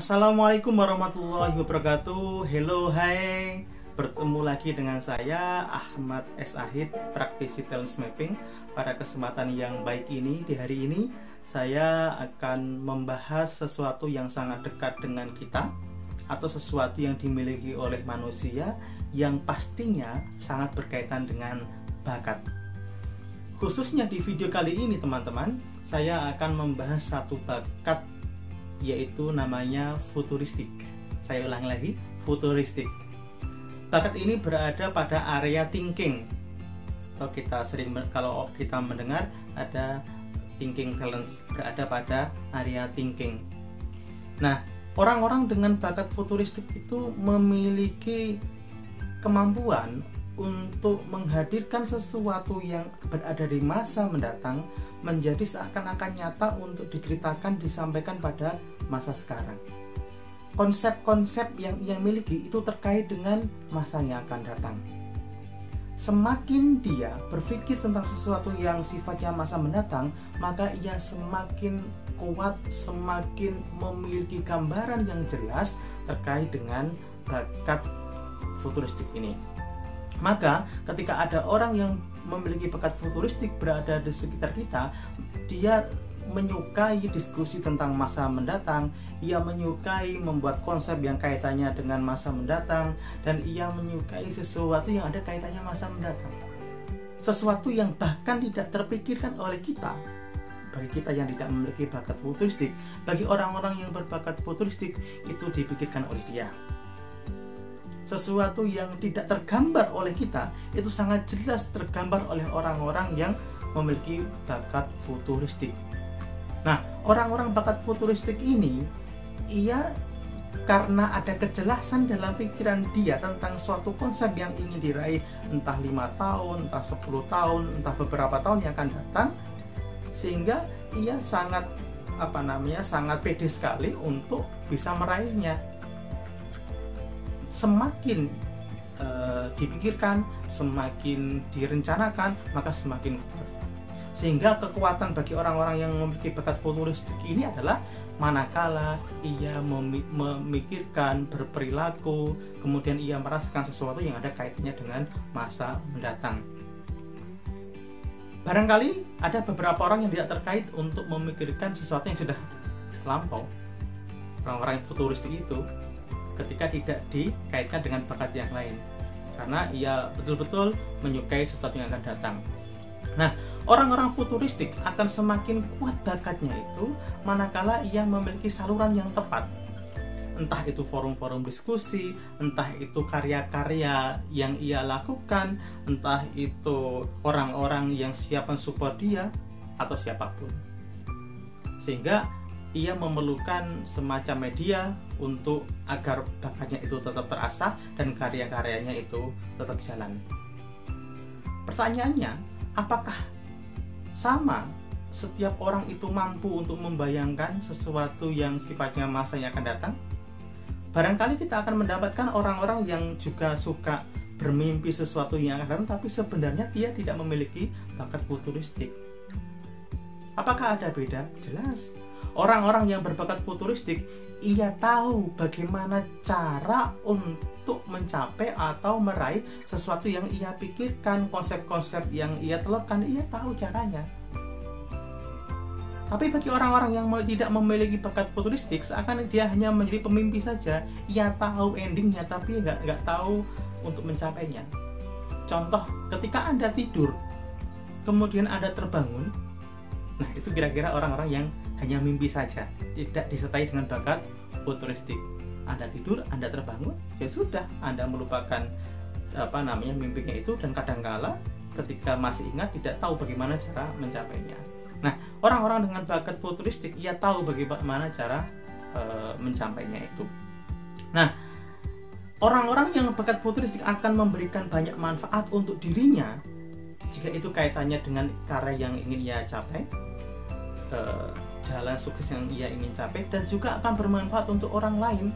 Assalamualaikum warahmatullahi wabarakatuh. Hello, hai. Bertemu lagi dengan saya Ahmad S. Ahid, praktisi talent mapping. Pada kesempatan yang baik ini, di hari ini saya akan membahas sesuatu yang sangat dekat dengan kita, atau sesuatu yang dimiliki oleh manusia yang pastinya sangat berkaitan dengan bakat. Khususnya di video kali ini teman-teman, saya akan membahas satu bakat, yaitu namanya futuristik. Saya ulang lagi, futuristik. Bakat ini berada pada area thinking. Kalau kita mendengar ada thinking talents, berada pada area thinking. Nah, orang-orang dengan bakat futuristik itu memiliki kemampuan untuk menghadirkan sesuatu yang berada di masa mendatang menjadi seakan-akan nyata untuk diceritakan, disampaikan pada masa sekarang. Konsep-konsep yang ia miliki itu terkait dengan masa yang akan datang. Semakin dia berpikir tentang sesuatu yang sifatnya masa mendatang, maka ia semakin kuat, semakin memiliki gambaran yang jelas terkait dengan bakat futuristik ini. Maka ketika ada orang yang memiliki bakat futuristik berada di sekitar kita, dia menyukai diskusi tentang masa mendatang, ia menyukai membuat konsep yang kaitannya dengan masa mendatang, dan ia menyukai sesuatu yang ada kaitannya masa mendatang. Sesuatu yang bahkan tidak terpikirkan oleh kita, bagi kita yang tidak memiliki bakat futuristik. Bagi orang-orang yang berbakat futuristik, itu dipikirkan oleh dia. Sesuatu yang tidak tergambar oleh kita, itu sangat jelas tergambar oleh orang-orang yang memiliki bakat futuristik. Nah, orang-orang bakat futuristik ini, ia karena ada kejelasan dalam pikiran dia tentang suatu konsep yang ingin diraih, entah 5 tahun, entah 10 tahun, entah beberapa tahun yang akan datang, sehingga ia sangat pede sekali untuk bisa meraihnya. Semakin dipikirkan, semakin direncanakan, maka semakin kuat. Sehingga kekuatan bagi orang-orang yang memiliki bakat futuristik ini adalah manakala ia memikirkan, berperilaku, kemudian ia merasakan sesuatu yang ada kaitannya dengan masa mendatang. Barangkali ada beberapa orang yang tidak terkait untuk memikirkan sesuatu yang sudah lampau. Orang-orang yang futuristik itu ketika tidak dikaitkan dengan bakat yang lain, karena ia betul-betul menyukai sesuatu yang akan datang. Nah, orang-orang futuristik akan semakin kuat bakatnya itu manakala ia memiliki saluran yang tepat. Entah itu forum-forum diskusi, entah itu karya-karya yang ia lakukan, entah itu orang-orang yang siap mensupport dia, atau siapapun. Sehingga ia memerlukan semacam media untuk agar bakatnya itu tetap terasah dan karya-karyanya itu tetap jalan. Pertanyaannya, apakah sama setiap orang itu mampu untuk membayangkan sesuatu yang sifatnya masa yang akan datang? Barangkali kita akan mendapatkan orang-orang yang juga suka bermimpi sesuatu yang akan datang, tapi sebenarnya dia tidak memiliki bakat futuristik. Apakah ada beda? Jelas. Orang-orang yang berbakat futuristik, ia tahu bagaimana cara untuk mencapai atau meraih sesuatu yang ia pikirkan, konsep-konsep yang ia telurkan, ia tahu caranya. Tapi bagi orang-orang yang tidak memiliki bakat futuristik, seakan dia hanya menjadi pemimpi saja. Ia tahu endingnya, tapi nggak tahu untuk mencapainya. Contoh, ketika Anda tidur, kemudian Anda terbangun, nah itu kira-kira orang-orang yang hanya mimpi saja, tidak disertai dengan bakat futuristik. Anda tidur, Anda terbangun, ya sudah, Anda melupakan mimpinya itu, dan kadangkala ketika masih ingat tidak tahu bagaimana cara mencapainya. Nah, orang-orang dengan bakat futuristik, ia tahu bagaimana cara mencapainya itu. Nah, orang-orang yang bakat futuristik akan memberikan banyak manfaat untuk dirinya jika itu kaitannya dengan karya yang ingin ia capai, jalan sukses yang ia ingin capai, dan juga akan bermanfaat untuk orang lain.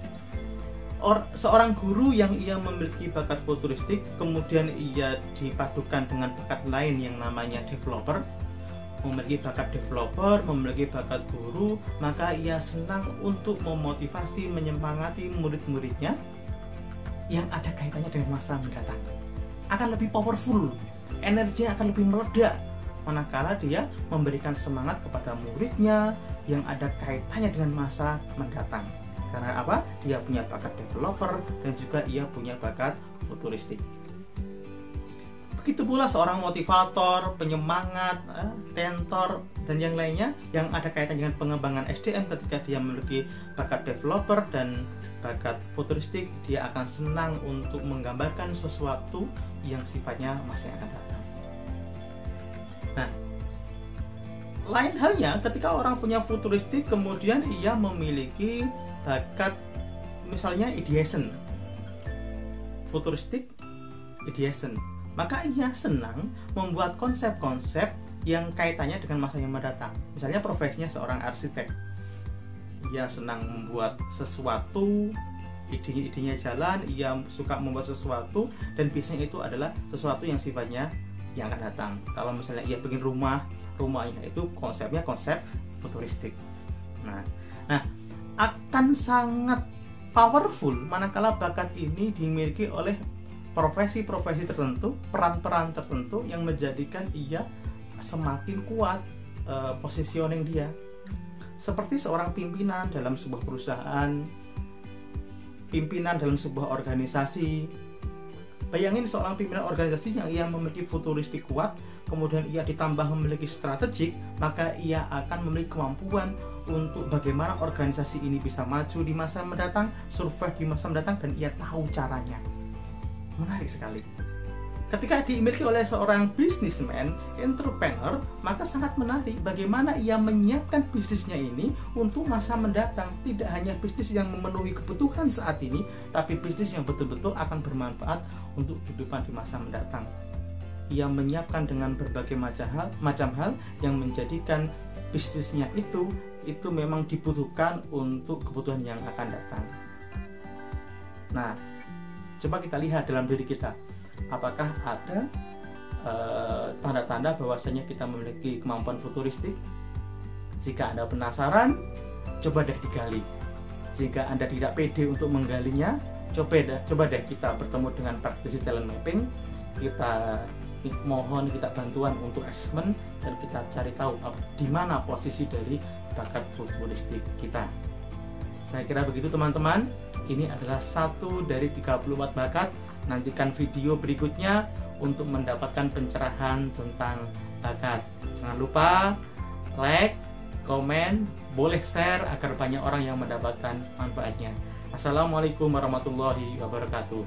Seorang guru yang ia memiliki bakat futuristik, kemudian ia dipadukan dengan bakat lain yang namanya developer, memiliki bakat developer, memiliki bakat guru, maka ia senang untuk memotivasi, menyemangati murid-muridnya yang ada kaitannya dengan masa mendatang. Akan lebih powerful, energinya akan lebih meledak manakala dia memberikan semangat kepada muridnya yang ada kaitannya dengan masa mendatang. Karena apa? Dia punya bakat developer dan juga ia punya bakat futuristik. Begitu pula seorang motivator, penyemangat, tentor, dan yang lainnya yang ada kaitan dengan pengembangan SDM. Ketika dia memiliki bakat developer dan bakat futuristik, dia akan senang untuk menggambarkan sesuatu yang sifatnya masa yang akan datang. Nah, lain halnya ketika orang punya futuristik kemudian ia memiliki bakat misalnya ideation, futuristik ideation, maka ia senang membuat konsep-konsep yang kaitannya dengan masa yang mendatang. Misalnya profesinya seorang arsitek, ia senang membuat sesuatu, ide-idenya jalan, ia suka membuat sesuatu, dan biasanya itu adalah sesuatu yang sifatnya yang akan datang. Kalau misalnya ia bikin rumahnya itu konsepnya konsep futuristik. Nah, akan sangat powerful manakala bakat ini dimiliki oleh profesi-profesi tertentu, peran-peran tertentu yang menjadikan ia semakin kuat positioning dia. Seperti seorang pimpinan dalam sebuah perusahaan, pimpinan dalam sebuah organisasi. Bayangin seorang pimpinan organisasi yang ia memiliki futuristik kuat, kemudian ia ditambah memiliki strategik, maka ia akan memiliki kemampuan untuk bagaimana organisasi ini bisa maju di masa mendatang, survive di masa mendatang, dan ia tahu caranya. Menarik sekali. Ketika dimiliki oleh seorang businessman, entrepreneur, maka sangat menarik bagaimana ia menyiapkan bisnisnya ini untuk masa mendatang. Tidak hanya bisnis yang memenuhi kebutuhan saat ini, tapi bisnis yang betul-betul akan bermanfaat untuk kehidupan di masa mendatang. Ia menyiapkan dengan berbagai macam hal yang menjadikan bisnisnya itu memang dibutuhkan untuk kebutuhan yang akan datang. Nah, coba kita lihat dalam diri kita. Apakah ada tanda-tanda bahwasanya kita memiliki kemampuan futuristik? Jika Anda penasaran, coba deh digali. Jika Anda tidak pede untuk menggalinya, coba deh kita bertemu dengan praktisi talent mapping. Kita mohon bantuan untuk assessment dan kita cari tahu di mana posisi dari bakat futuristik kita. Saya kira begitu teman-teman. Ini adalah satu dari 34 bakat. Nantikan video berikutnya untuk mendapatkan pencerahan tentang bakat. Jangan lupa like, komen, boleh share agar banyak orang yang mendapatkan manfaatnya. Assalamualaikum warahmatullahi wabarakatuh.